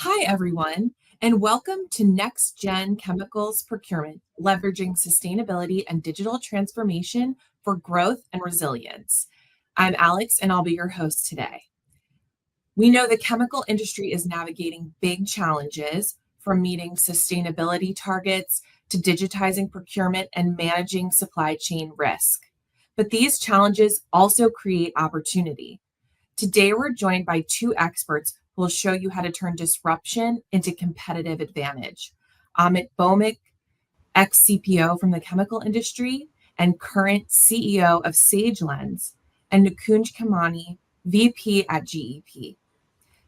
Hi, everyone, and welcome to Next Gen Chemicals Procurement, leveraging sustainability and digital transformation for growth and resilience. I'm Alex, and I'll be your host today. We know the chemical industry is navigating big challenges, from meeting sustainability targets to digitizing procurement and managing supply chain risk. But these challenges also create opportunity. Today, we're joined by two experts who will show you how to turn disruption into competitive advantage. Amit Bhowmik, ex-CPO from the chemical industry and current CEO of Sagelens, and Nikunj Khemani, VP at GEP.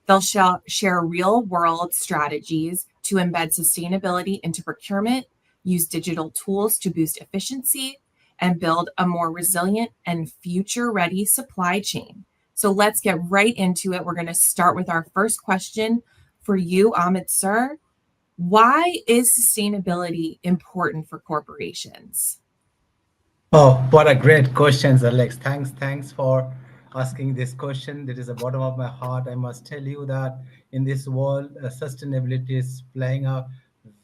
They'll share real-world strategies to embed sustainability into procurement, use digital tools to boost efficiency, and build a more resilient and future-ready supply chain. So let's get right into it. We're going to start with our first question for you, Amit sir. Why is sustainability important for corporations? Oh, what a great question, Alex. Thanks for asking this question. That is the bottom of my heart. I must tell you that in this world, sustainability is playing a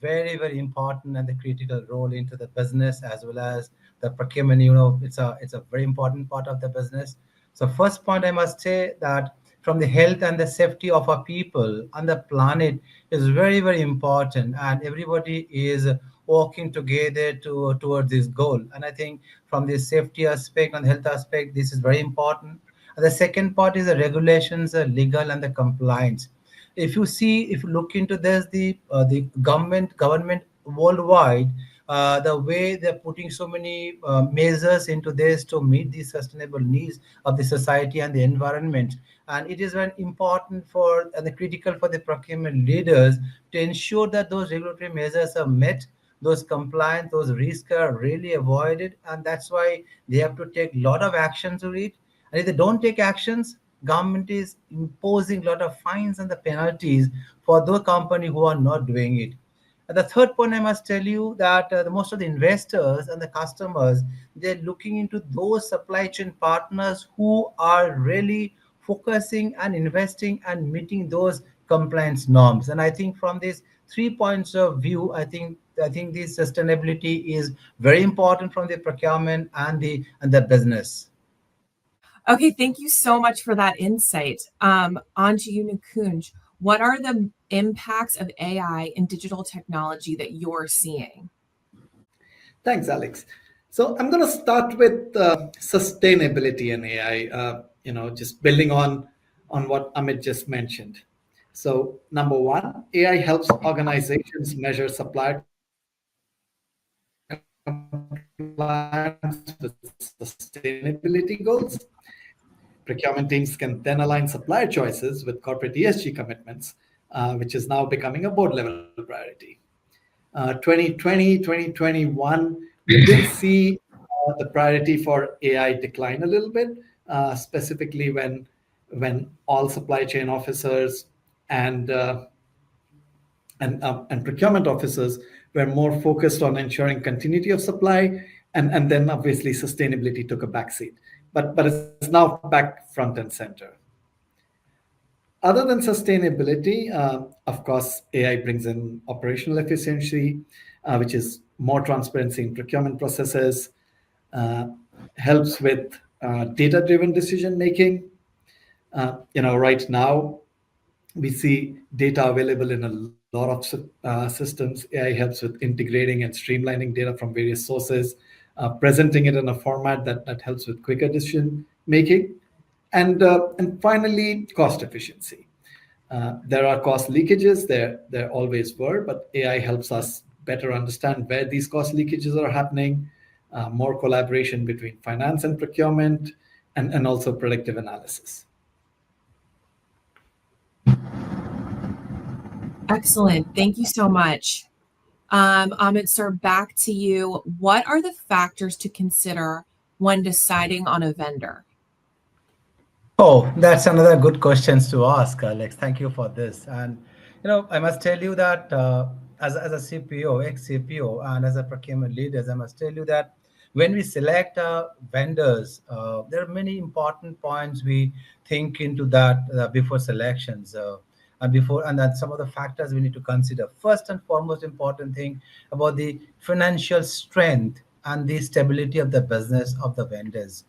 very important and the critical role into the business as well as the procurement. It's a very important part of the business. So first point I must say that from the health and the safety of our people and the planet is very important, and everybody is working together towards this goal. And I think from the safety aspect and health aspect, this is very important. And the second part is the regulations, legal and the compliance. If you look into this, the government worldwide, the way they're putting so many measures into this to meet the sustainable needs of the society and the environment. And it is very important for and the critical for the procurement leaders to ensure that those regulatory measures are met, those compliance, those risks are really avoided, and that's why they have to take a lot of action to it. And if they don't take actions, government is imposing a lot of fines and the penalties for those companies who are not doing it. And the third point, I must tell you that the most of the investors and the customers, they're looking into those supply chain partners who are really focusing and investing and meeting those compliance norms. And I think from these 3 points of view, I think this sustainability is very important from the procurement and the business. Okay, thank you so much for that insight. On to you, Nikunj. What are the impacts of AI and digital technology that you're seeing? Thanks, Alex. So I'm going to start with sustainability and AI. Just building on what Amit just mentioned. So number one, AI helps organizations measure supplier compliance with sustainability goals. Procurement teams can then align supplier choices with corporate ESG commitments, which is now becoming a board level priority. 2020, 2021, we did see the priority for AI decline a little bit, specifically when all supply chain officers and procurement officers were more focused on ensuring continuity of supply, and then obviously sustainability took a backseat. But it's now back front and center. Other than sustainability, of course, AI brings in operational efficiency, which is more transparency in procurement processes, helps with data-driven decision making. Right now, we see data available in a lot of systems. AI helps with integrating and streamlining data from various sources, presenting it in a format that helps with quicker decision making. And finally, cost efficiency. There are cost leakages. There always were, but AI helps us better understand where these cost leakages are happening, more collaboration between finance and procurement, and also predictive analysis. Excellent. Thank you so much. Amit sir, back to you. What are the factors to consider when deciding on a vendor? Oh, that's another good questions to ask, Alex. Thank you for this. And I must tell you that as a CPO, ex-CPO, and as a procurement leaders, I must tell you that when we select vendors, there are many important points we think into that before selections. and that's some of the factors we need to consider. First and foremost important thing about the financial strength and the stability of the business of the vendors.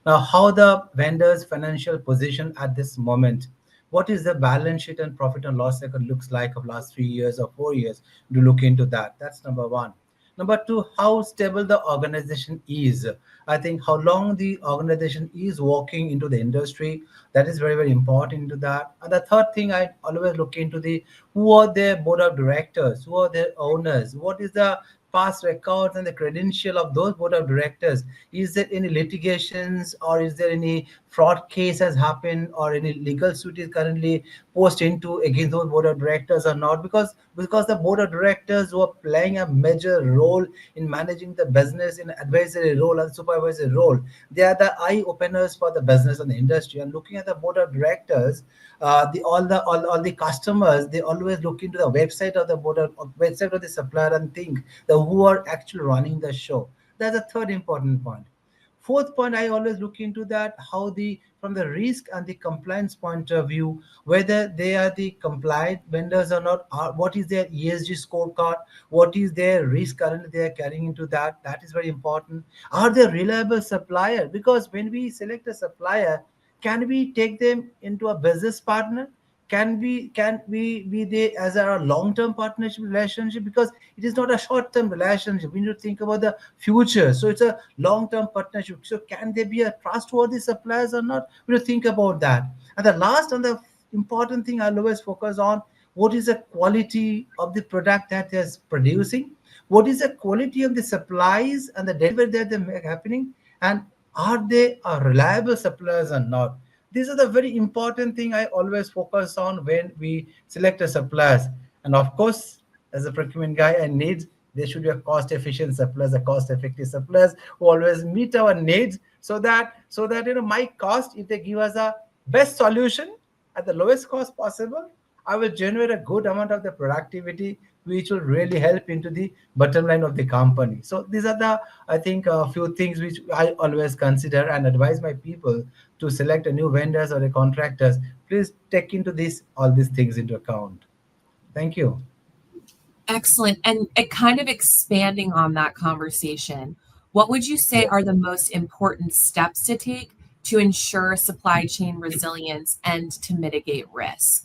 Now, how the vendor's financial position at this moment, what is the balance sheet and profit and loss record looks like of last 3 years or 4 years? Do look into that. That's number one. Number two, how stable the organization is. I think how long the organization is working into the industry, that is very, very important into that. And the third thing I always look into the who are their board of directors, who are their owners, what is the past records and the credential of those board of directors. Is there any litigations or is there any fraud case has happened or any legal suit is currently posed into against those board of directors or not? Because the board of directors were playing a major role in managing the business in advisory role and supervisory role. They are the eye openers for the business and the industry. And looking at the board of directors, all the customers, they always look into the website of the website of the supplier and think the who are actually running the show. That's a third important point. Fourth point, I always look into that how the from the risk and the compliance point of view, whether they are the compliant vendors or not, what is their ESG scorecard, what is their risk currently they are carrying into that. That is very important. Are they reliable supplier? Because when we select a supplier, can we take them into a business partner? Can we be there as a long-term partnership relationship? Because it is not a short-term relationship. We need to think about the future. So it's a long-term partnership. So can they be a trustworthy suppliers or not? We need to think about that. And the last and the important thing I'll always focus on, what is the quality of the product that they're producing? What is the quality of the supplies and the delivery that they're happening? And are they a reliable suppliers or not? These are the very important thing I always focus on when we select a suppliers. And of course, as a procurement guy, I need there should be a cost efficient suppliers, a cost effective suppliers who always meet our needs, so that my cost, if they give us a best solution at the lowest cost possible, I will generate a good amount of the productivity, which will really help into the bottom line of the company. So these are the, I think, a few things which I always consider and advise my people to select a new vendors or a contractors. Please take into this all these things into account. Thank you. Excellent. And it kind of expanding on that conversation, what would you say Yeah. are the most important steps to take to ensure supply chain resilience and to mitigate risk?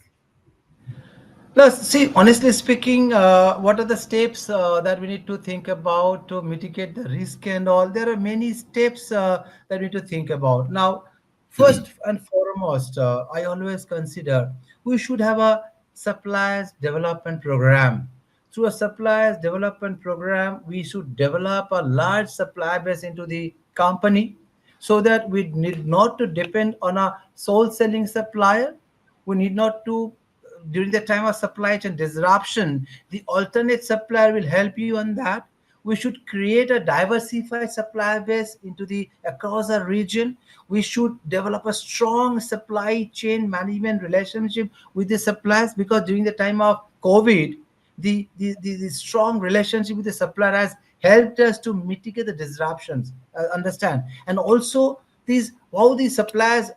No, see, honestly speaking, what are the steps that we need to think about to mitigate the risk and all? There are many steps that we need to think about. Now, first and foremost, I always consider we should have a suppliers development program. Through a suppliers development program, we should develop a large supply base into the company so that we need not to depend on a sole selling supplier. We need not to during the time of supply chain disruption, the alternate supplier will help you on that. We should create a diversified supplier base into the across the region. We should develop a strong supply chain management relationship with the suppliers, because during the time of COVID, the strong relationship with the supplier has helped us to mitigate the disruptions. Understand? And also these how the suppliers,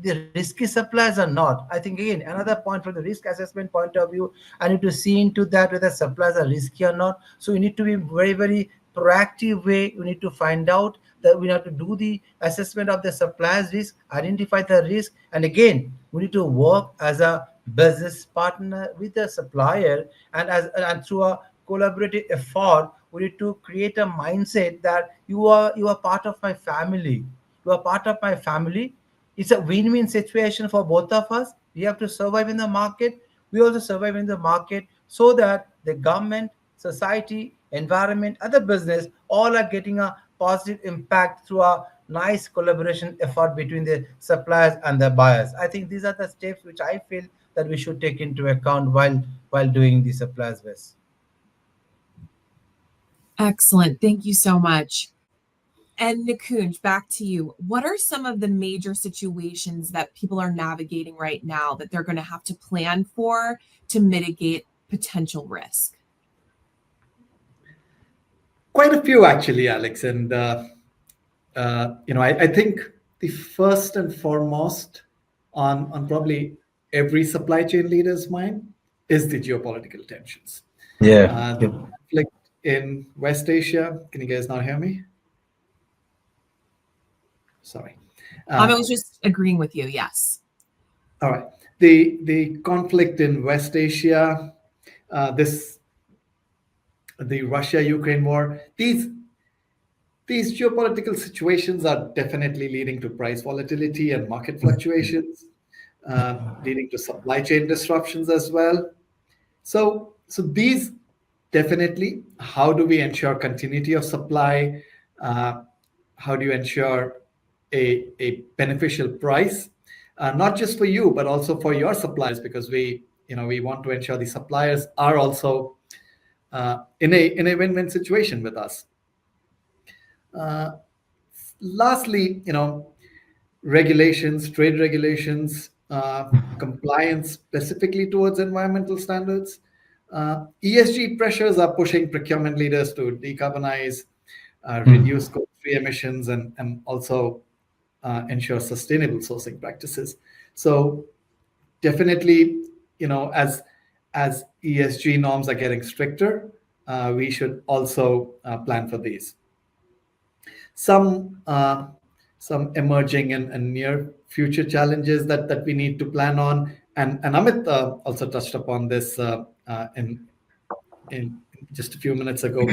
the risky suppliers are not. I think again another point from the risk assessment point of view, I need to see into that whether suppliers are risky or not. So we need to be very, very proactive way. We need to find out that we have to do the assessment of the suppliers risk, identify the risk, and again we need to work as a business partner with the supplier, and through a collaborative effort we need to create a mindset that you are part of my family. You are part of my family. It's a win-win situation for both of us. We have to survive in the market. We also survive in the market so that the government, society, environment, other business all are getting a positive impact through a nice collaboration effort between the suppliers and the buyers. I think these are the steps which I feel that we should take into account while doing the suppliers best. Excellent. Thank you so much. And Nikunj, back to you. What are some of the major situations that people are navigating right now that they're going to have to plan for to mitigate potential risk? Quite a few, actually, Alex. And, I think the first and foremost on probably every supply chain leader's mind is the geopolitical tensions. Yeah. The conflict in West Asia. Can you guys not hear me? Sorry. I Uh, was just agreeing with you. Yes. all right. The conflict in West Asia, this the Russia-Ukraine war. These geopolitical situations are definitely leading to price volatility and market fluctuations, leading to supply chain disruptions as well. So these definitely, how do we ensure continuity of supply? Uh, how do you ensure a beneficial price, not just for you, but also for your suppliers? Because we want to ensure the suppliers are also in a win-win situation with us. Uh, Lastly, regulations, trade regulations, compliance specifically towards environmental standards. ESG pressures are pushing procurement leaders to decarbonize, reduce scope 3 emissions, and also ensure sustainable sourcing practices. So definitely, as ESG norms are getting stricter, we should also plan for these. Some some emerging and near future challenges that we need to plan on, and Amit also touched upon this in just a few minutes ago.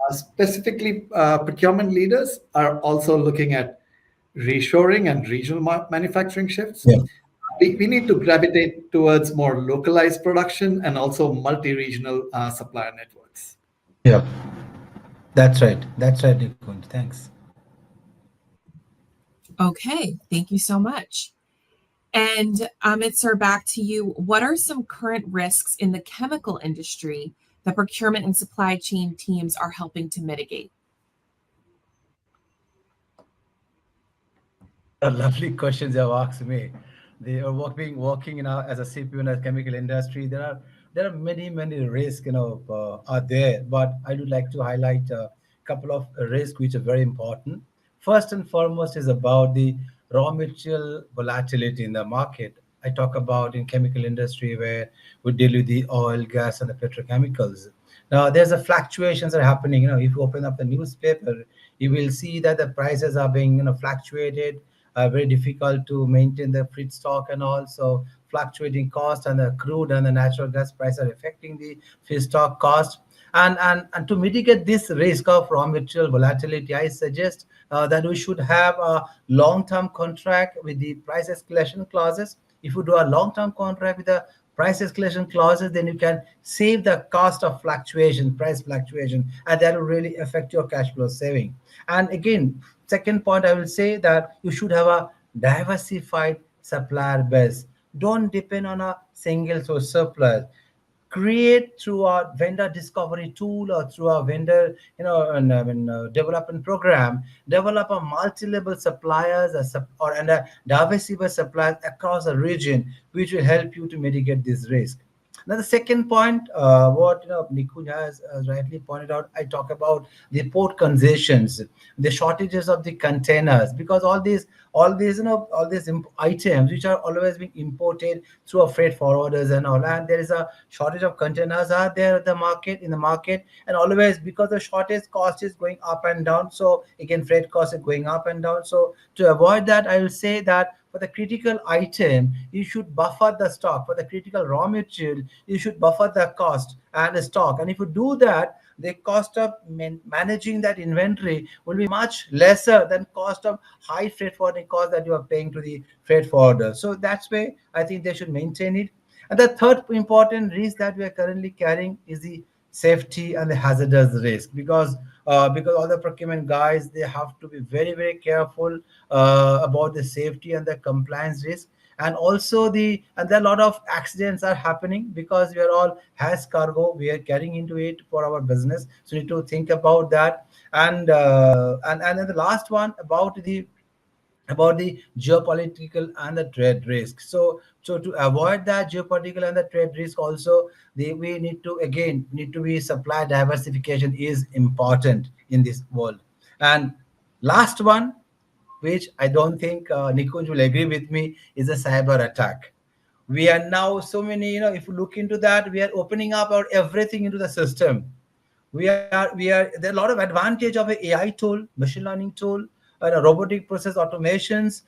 Specifically, procurement leaders are also looking at reshoring and regional manufacturing shifts. Yeah. We need to gravitate towards more localized production and also multi-regional supplier networks. Yeah. That's right. That's right, Nikunj. Thanks. Okay. Thank you so much. And Amit, sir, back to you. What are some current risks in the chemical industry that procurement and supply chain teams are helping to mitigate? A lovely questions you have asked me. They are working as a CPO in a chemical industry. There are many risks are there, but I would like to highlight a couple of risks which are very important. First and foremost is about the raw material volatility in the market. I talk about in chemical industry where we deal with the oil, gas, and the petrochemicals. Now there's a fluctuations are happening. If you open up the newspaper, you will see that the prices are being fluctuated, very difficult to maintain the feedstock and also fluctuating cost, and the crude and the natural gas price are affecting the feedstock cost. And to mitigate this risk of raw material volatility, I suggest that we should have a long-term contract with the price escalation clauses. If you do a long-term contract with the price escalation clauses, then you can save the cost of fluctuation, price fluctuation, and that will really affect your cash flow saving. And again, second point, I will say that you should have a diversified supplier base. Don't depend on a single source supplier. Create through our vendor discovery tool or through our vendor development program, develop a multi-level suppliers and a diversified suppliers across a region, which will help you to mitigate this risk. Now the second point, what Nikunj has rightly pointed out, I talk about the port congestions, the shortages of the containers, because all these items which are always being imported through a freight forwarders and all, and there is a shortage of containers are there at the market in the market, and always because the shortage cost is going up and down. So again, freight costs are going up and down. So to avoid that, I will say that for the critical item, you should buffer the stock. For the critical raw material, you should buffer the cost and the stock. And if you do that, the cost of managing that inventory will be much lesser than cost of high freight forwarding cost that you are paying to the freight forwarder. So that's why I think they should maintain it. And the third important risk that we are currently carrying is the safety and the hazardous risk, because all the procurement guys, they have to be very careful about the safety and the compliance risk. And also there are a lot of accidents are happening because we are all has cargo we are carrying into it for our business, so we need to think about that. And then the last one about the geopolitical and the trade risk. So to avoid that geopolitical and the trade risk also, we need to be supply diversification is important in this world. And last one, which I don't think Nikunj will agree with me, is a cyber attack. We are now so many, if you look into that, we are opening up our everything into the system. We are there are a lot of advantage of a AI tool, machine learning tool, robotic process automations,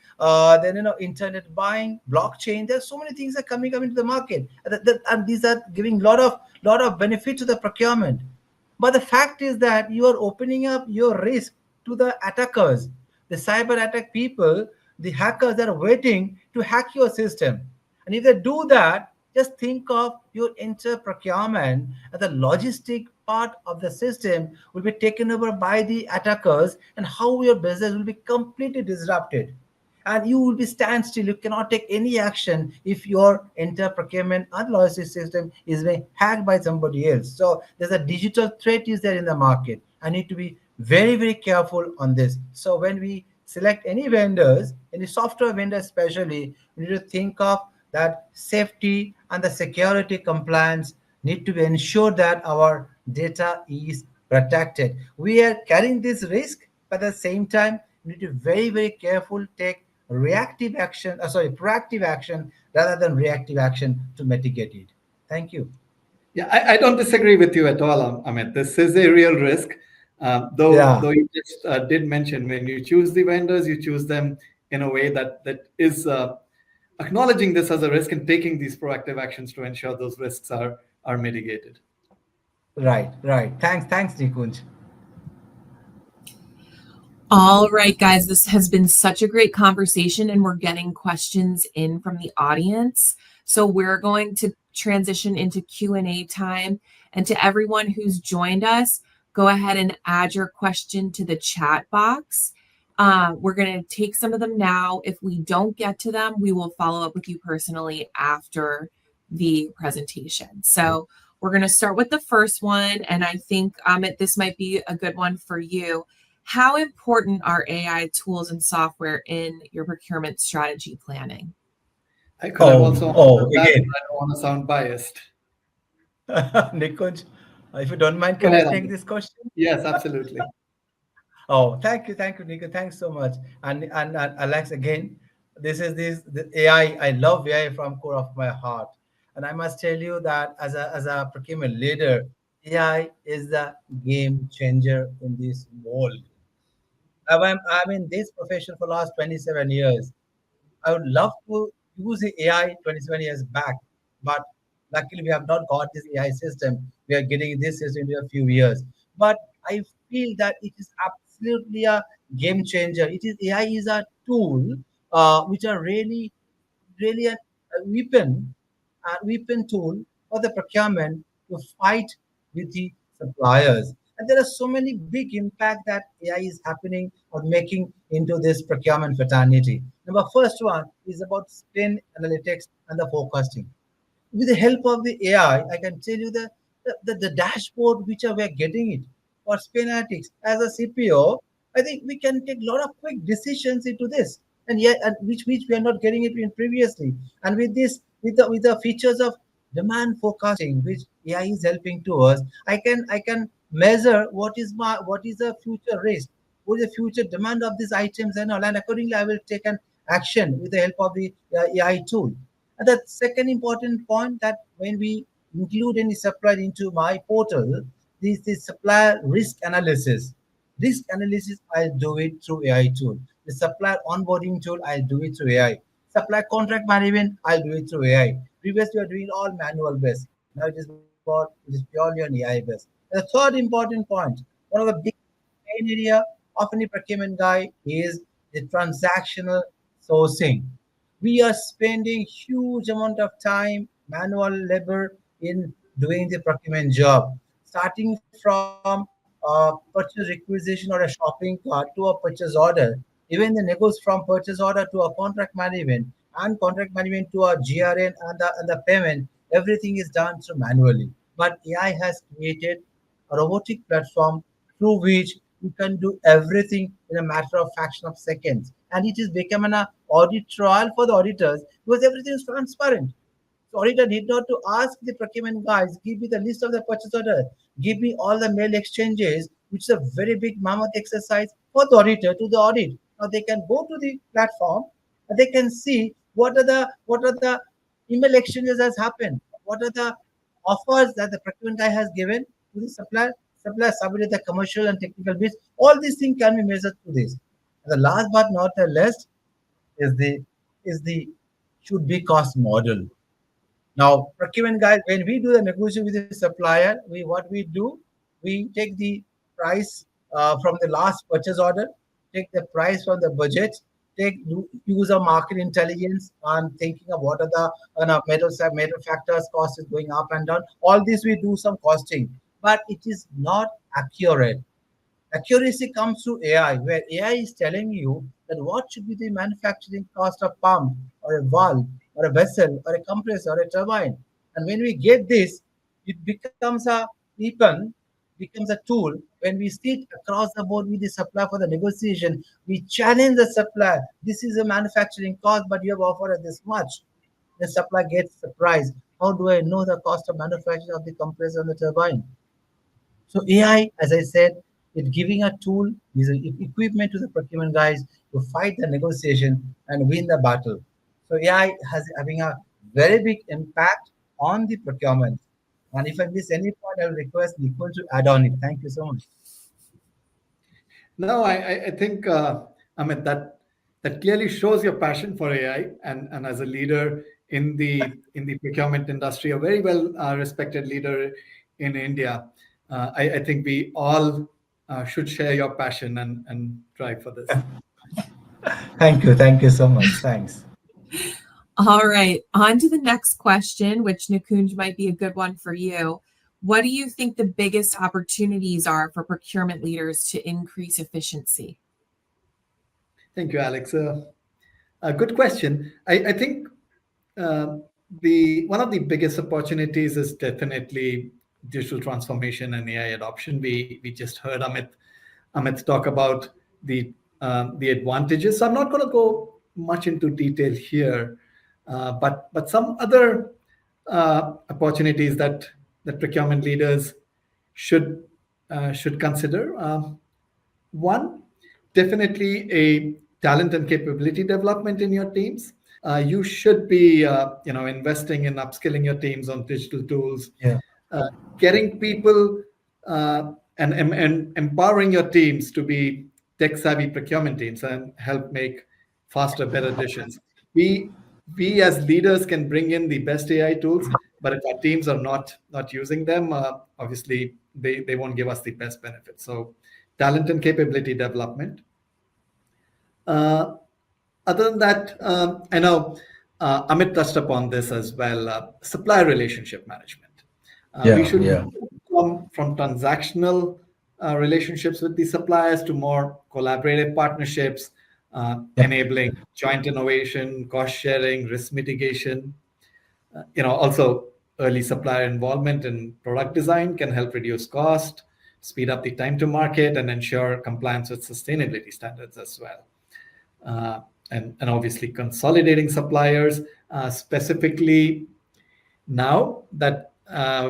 then internet buying, blockchain. There's so many things are coming up into the market, and these are giving lot of benefit to the procurement. But the fact is that you are opening up your risk to the attackers, the cyber attack people, the hackers that are waiting to hack your system. And if they do that, just think of your entire procurement and the logistic part of the system will be taken over by the attackers, and how your business will be completely disrupted. And you will be standstill. You cannot take any action if your entire procurement and logistics system is being hacked by somebody else. So there's a digital threat is there in the market. I need to be very, very careful on this. So when we select any vendors, any software vendor especially, we need to think of that safety and the security compliance need to be ensured that our data is protected. We are carrying this risk, but at the same time, we need to be very, very careful, take proactive action rather than reactive action to mitigate it. Thank you. Yeah, I don't disagree with you at all, Amit. This is a real risk. Though Yeah. you just did mention when you choose the vendors, you choose them in a way that is acknowledging this as a risk and taking these proactive actions to ensure those risks are mitigated. Right. Thanks, Nikunj. All right, guys, this has been such a great conversation, and we're getting questions in from the audience. So we're going to transition into Q&A time. And to everyone who's joined us, go ahead and add your question to the chat box. We're going to take some of them now. If we don't get to them, we will follow up with you personally after the presentation. So we're going to start with the first one. And I think, Amit, this might be a good one for you. How important are AI tools and software in your procurement strategy planning? I could have also answered that, but Again, I don't want to sound biased. Nikunj, if you don't mind, Go can you ahead, take Amit. this question? Yes, absolutely. Oh, thank you, Nico. Thanks so much. And Alex, again, this the AI. I love AI from core of my heart, and I must tell you that as a procurement leader, AI is the game changer in this world. I'm in this profession for last 27 years. I would love to use the AI 27 years back, but luckily we have not got this AI system. We are getting this system in a few years. But I feel that it is absolutely a game changer. It is AI is a tool which are really a weapon tool for the procurement to fight with the suppliers. And there are so many big impact that AI is happening or making into this procurement fraternity. Number first one is about spend analytics and the forecasting. With the help of the AI, I can tell you the dashboard which we are getting it for Spinatics as a CPO. I think we can take a lot of quick decisions into this, and yet and which we are not getting it in previously. And with this, with the features of demand forecasting, which AI is helping to us, I can measure what is the future risk, what is the future demand of these items and all, and accordingly I will take an action with the help of the AI tool. And the second important point that when we include any supplier into my portal, this is supplier risk analysis. Risk analysis, I'll do it through AI tool. The supplier onboarding tool, I'll do it through AI. Supplier contract management, I'll do it through AI. Previously, we were doing all manual based. Now it is purely on AI based. And the third important point, one of the big main area of any procurement guy is the transactional sourcing. We are spending huge amount of time, manual labor in doing the procurement job, starting from purchase requisition or a shopping cart to a purchase order. Even the negotiation from purchase order to a contract management and contract management to a GRN and the payment, everything is done through manually. But AI has created a robotic platform through which you can do everything in a matter of fraction of seconds. And it is become an audit trial for the auditors because everything is transparent. So auditor need not to ask the procurement guys, give me the list of the purchase order, give me all the mail exchanges, which is a very big mammoth exercise for the auditor to the audit. Now they can go to the platform and they can see what are the Email exchanges has happened. What are the offers that the procurement guy has given to the supplier? Supplier submitted the commercial and technical bids. All these things can be measured through this. And the last but not the least is the should be cost model. Now, procurement guys, when we do the negotiation with the supplier, we do, we take the price from the last purchase order, take the price from the budget, use a market intelligence on thinking of what are the metal factors, cost is going up and down. All this we do some costing, but it is not accurate. Accuracy comes through AI, where AI is telling you that what should be the manufacturing cost of pump or a valve or a vessel or a compressor or a turbine. And when we get this, it becomes a weapon, becomes a tool. When we sit across the board with the supplier for the negotiation, we challenge the supplier. This is a manufacturing cost, but you have offered us this much. The supplier gets surprised. How do I know the cost of manufacturing of the compressor and the turbine? So AI, as I said, it's giving a tool, is an equipment to the procurement guys to fight the negotiation and win the battle. So AI has having a very big impact on the procurement. And if I miss any point, I will request Nikunj to add on it. Thank you so much. No, I think Amit, that clearly shows your passion for AI, and as a leader in the procurement industry, a very well respected leader in India. I think we all should share your passion and drive for this. Thank you. Thank you so much. Thanks. All right, on to the next question, which Nikunj might be a good one for you. What do you think the biggest opportunities are for procurement leaders to increase efficiency? Thank you, Alex. A good question. I think the one of the biggest opportunities is definitely digital transformation and AI adoption. We just heard Amit talk about the advantages. So I'm not going to go much into detail here, but some other opportunities that procurement leaders should should consider. One, definitely a talent and capability development in your teams. You should be, investing in upskilling your teams on digital tools, Yeah. uh, getting people and empowering your teams to be tech savvy procurement teams and help make faster, better decisions. We we as leaders can bring in the best AI tools, but if our teams are not using them, obviously they won't give us the best benefits. So talent and capability development. Uh, Other than that, I know Amit touched upon this as well. Supplier relationship management. We Yeah. should Yeah. come from transactional relationships with the suppliers to more collaborative partnerships, Yeah. enabling joint innovation, cost sharing, risk mitigation. Also early supplier involvement in product design can help reduce cost, speed up the time to market, and ensure compliance with sustainability standards as well. And obviously consolidating suppliers, specifically now that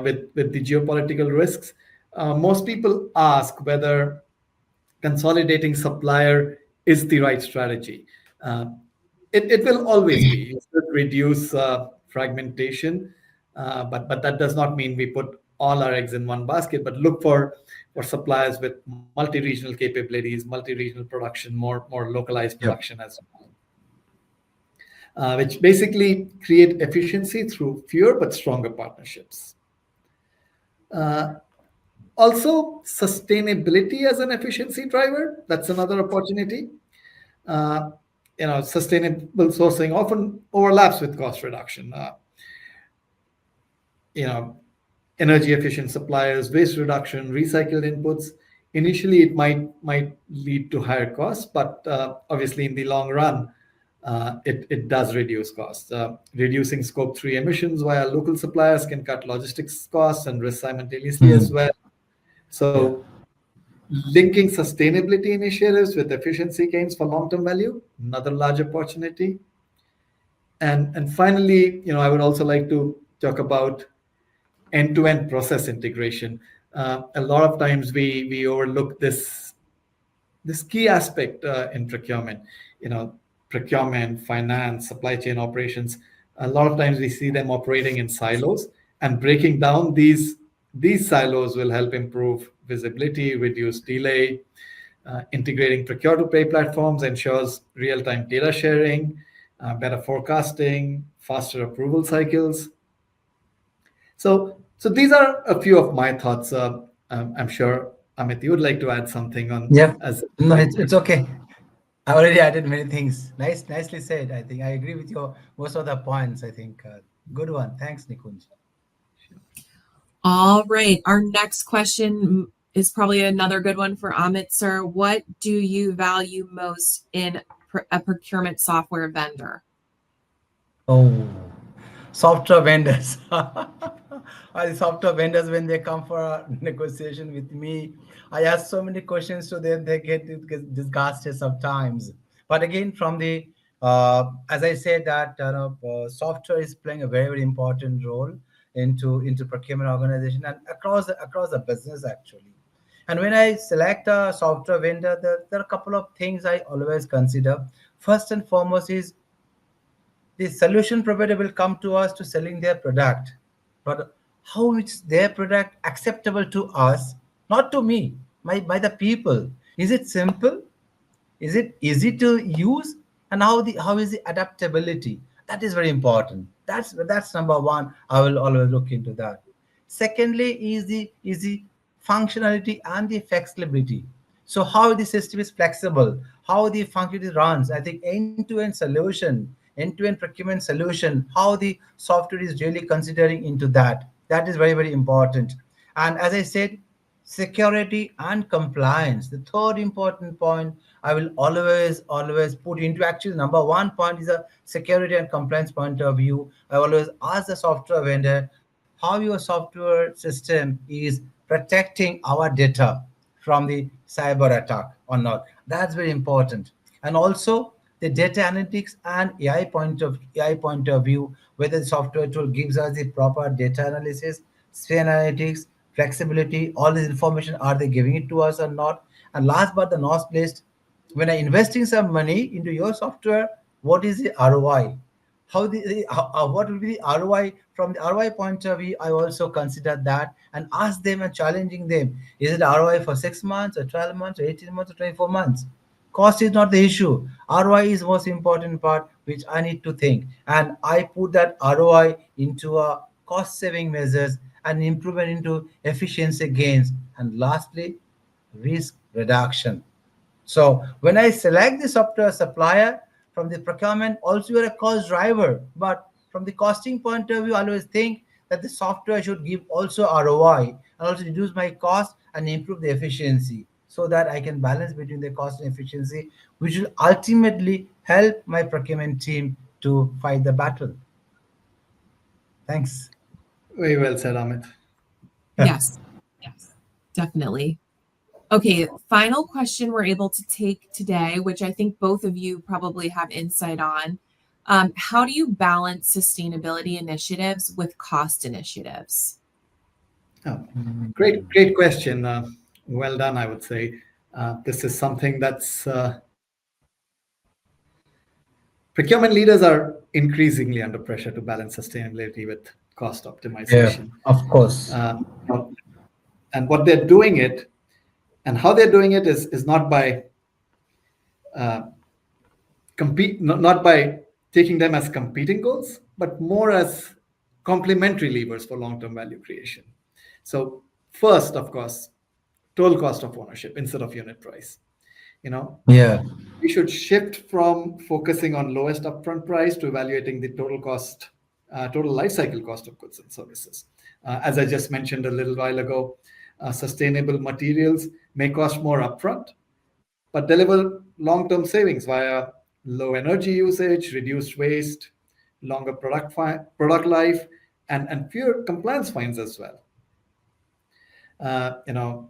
with the geopolitical risks, most people ask whether consolidating supplier is the right strategy. Uh, it will always be. You should reduce fragmentation, but that does not mean we put all our eggs in one basket. But look for suppliers with multi-regional capabilities, multi-regional production, more localized Yeah. production as well, which basically create efficiency through fewer but stronger partnerships. Uh, Also, sustainability as an efficiency driver, that's another opportunity. Uh, Sustainable sourcing often overlaps with cost reduction. You know, Energy efficient suppliers, waste reduction, recycled inputs. Initially, it might lead to higher costs, but obviously, in the long run, it does reduce costs. Reducing scope 3 emissions via local suppliers can cut logistics costs and risk simultaneously as Mhm. well. Yeah. So, linking sustainability initiatives with efficiency gains for long-term value, another large opportunity. And finally, I would also like to talk about end-to-end process integration. A lot of times we overlook this key aspect in procurement. Procurement, finance, supply chain operations. A lot of times we see them operating in silos, and breaking down these silos will help improve visibility, reduce delay. Integrating procure-to-pay platforms ensures real-time data sharing, better forecasting, faster approval cycles. So these are a few of my thoughts. I'm sure Amit, you would like to add something on Yeah. as No, well. it's okay. I already added many things. Nicely said. I think I agree with your most of the points. I think good one. Thanks, Nikunj. All right. Our next question is probably another good one for Amit, sir. What do you value most in a procurement software vendor? Oh, software vendors. The software vendors, when they come for a negotiation with me, I ask so many questions to them, they get disgusted sometimes. But again, from the as I said that software is playing a very important role into procurement organization and across the business actually. And when I select a software vendor, there are a couple of things I always consider. First and foremost is the solution provider will come to us to selling their product, but how is their product acceptable to us, not to me, by the people? Is it simple? Is it easy to use? And how is the adaptability? That is very important. That's number one. I will always look into that. Secondly, is the functionality and the flexibility. So how the system is flexible, how the functionality runs. I think end-to-end procurement solution, how the software is really considering into that. That is very, very important. And as I said, security and compliance, the third important point I will always put into. Actually, number one point is a security and compliance point of view. I always ask the software vendor how your software system is protecting our data from the cyber attack or not. That's very important. And also the data analytics and AI point of view, whether the software tool gives us the proper data analysis, sphere analytics, flexibility, all this information, are they giving it to us or not? And last but the not least, when I investing some money into your software, what is the ROI? What will be the ROI? From the ROI point of view, I also consider that and ask them and challenging them. Is it ROI for 6 months or 12 months or 18 months or 24 months? Cost is not the issue. ROI is most important part which I need to think. And I put that ROI into a cost saving measures and improvement into efficiency gains. And lastly, risk reduction. So when I select the software supplier from the procurement, also you're a cost driver. But from the costing point of view, I always think that the software should give also ROI and also reduce my cost and improve the efficiency so that I can balance between the cost and efficiency, which will ultimately help my procurement team to fight the battle. Thanks. Very well said, Amit. Yes, definitely. Okay, final question we're able to take today, which I think both of you probably have insight on. How do you balance sustainability initiatives with cost initiatives? Oh, great question. Well done, I would say. This is something that's procurement leaders are increasingly under pressure to balance sustainability with cost Yeah, optimization. of course. Uh, and what they're doing it and how they're doing it is not by uh, not by taking them as competing goals, but more as complementary levers for long-term value creation. So first, of course, total cost of ownership instead of unit price. You know, Yeah. we should shift from focusing on lowest upfront price to evaluating the total cost, total life cycle cost of goods and services. As I just mentioned a little while ago, sustainable materials may cost more upfront, but deliver long-term savings via low energy usage, reduced waste, longer product life, and fewer compliance fines as well. You know,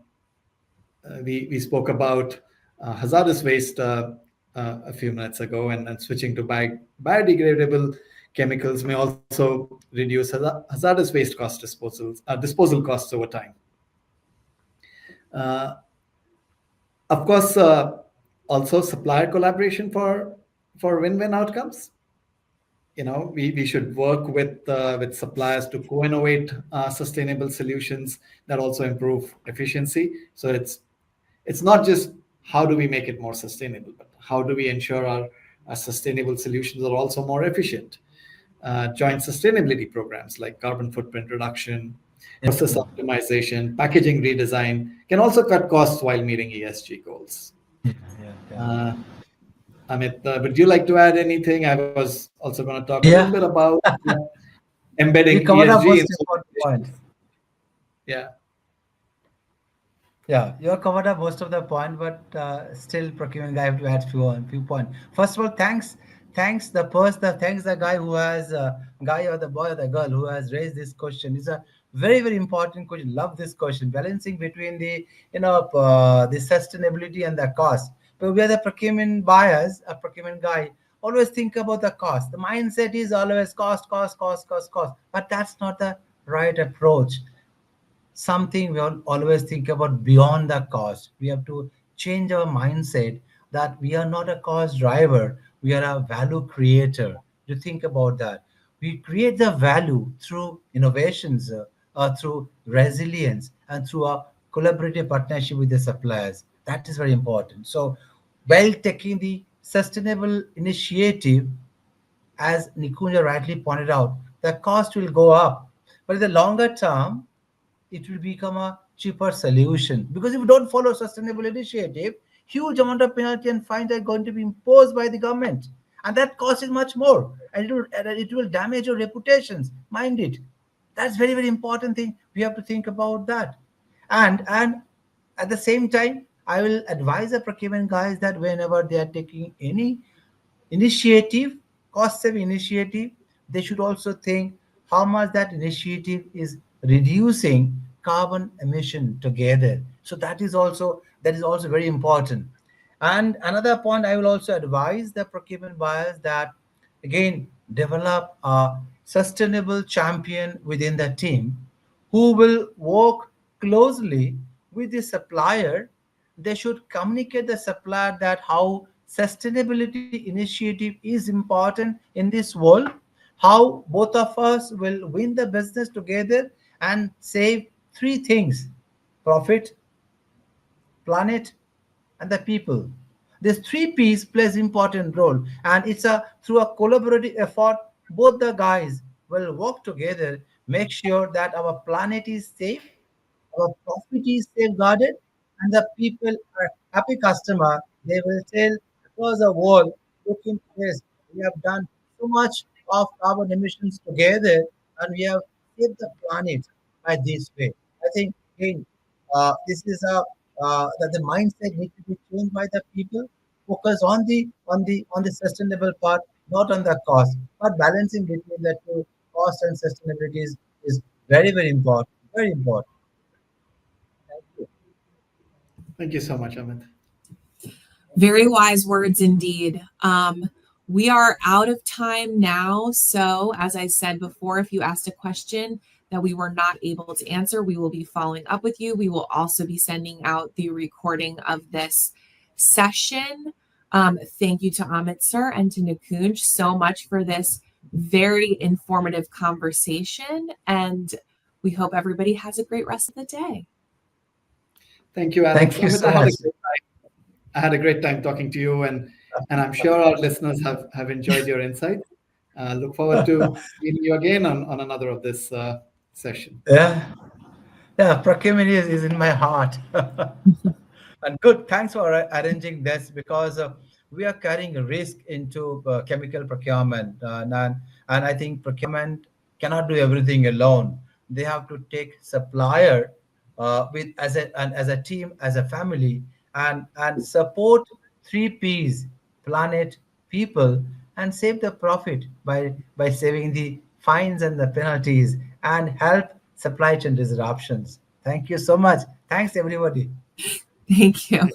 we spoke about hazardous waste a few minutes ago, and switching to biodegradable chemicals may also reduce hazardous waste disposal costs over time. Uh, of course, also supplier collaboration for win-win outcomes. we should work with suppliers to co-innovate sustainable solutions that also improve efficiency. So it's not just how do we make it more sustainable, but how do we ensure our sustainable solutions are also more efficient. Joint sustainability programs like carbon footprint reduction, process optimization, packaging redesign can also cut costs while meeting ESG goals. Yeah, yeah. Uh, Amit, would you like to add anything? I was also going to talk a little bit Yeah, about we embedding covered our ESG in most so important many point. initiatives. Yeah. Yeah, you have covered up most of the point, but still, procurement guy have to add few points. First of all, thanks the guy who has guy or the boy or the girl who has raised this question. It's a very important question. Love this question. Balancing between the the sustainability and the cost. But we are the procurement buyers, a procurement guy. Always think about the cost. The mindset is always cost. But that's not the right approach. Something we all always think about beyond the cost. We have to change our mindset that we are not a cost driver, we are a value creator. You think about that. We create the value through innovations, through resilience, and through a collaborative partnership with the suppliers. That is very important. So, while taking the sustainable initiative, as Nikunja rightly pointed out, the cost will go up. But in the longer term, it will become a cheaper solution, because if you don't follow sustainable initiative, huge amount of penalty and fines are going to be imposed by the government, and that cost is much more, and it will damage your reputations, mind it. That's very important thing. We have to think about that. And at the same time, I will advise the procurement guys that whenever they are taking any initiative, cost saving initiative, they should also think how much that initiative is reducing carbon emission together. So that is also very important. And another point, I will also advise the procurement buyers that, again, develop a sustainable champion within the team who will work closely with the supplier. They should communicate the supplier that how sustainability initiative is important in this world, how both of us will win the business together and save three things: profit, planet, and the people. This three P's plays important role, and it's a through a collaborative effort. Both the guys will work together, make sure that our planet is safe, our profit is safeguarded, and the people are happy customer. They will tell across the world, look into this. We have done so much of carbon emissions together, and we have saved the planet by this way. I think again, this is a that the mindset needs to be changed by the people. Focus on the sustainable part, not on the cost, but balancing between the two, cost and sustainability is very important. Very important. Thank you. Thank you so much, Amit. Very wise words indeed. We are out of time now. So, as I said before, if you asked a question that we were not able to answer, we will be following up with you. We will also be sending out the recording of this session. Thank you to Amit sir and to Nikunj so much for this very informative conversation. And we hope everybody has a great rest of the day. Thank you, Alex. Thank you Amit, so much. I had a great time talking to you, and I'm sure our listeners have enjoyed your insights. Look forward to meeting you again on another of this session. Yeah, yeah, procurement is in my heart. And good, thanks for arranging this, because we are carrying a risk into chemical procurement. And I think procurement cannot do everything alone. They have to take supplier with as a team, as a family, and support three P's: planet, people, and save the profit by saving the fines and the penalties, and help supply chain disruptions. Thank you so much. Thanks, everybody. Thank you.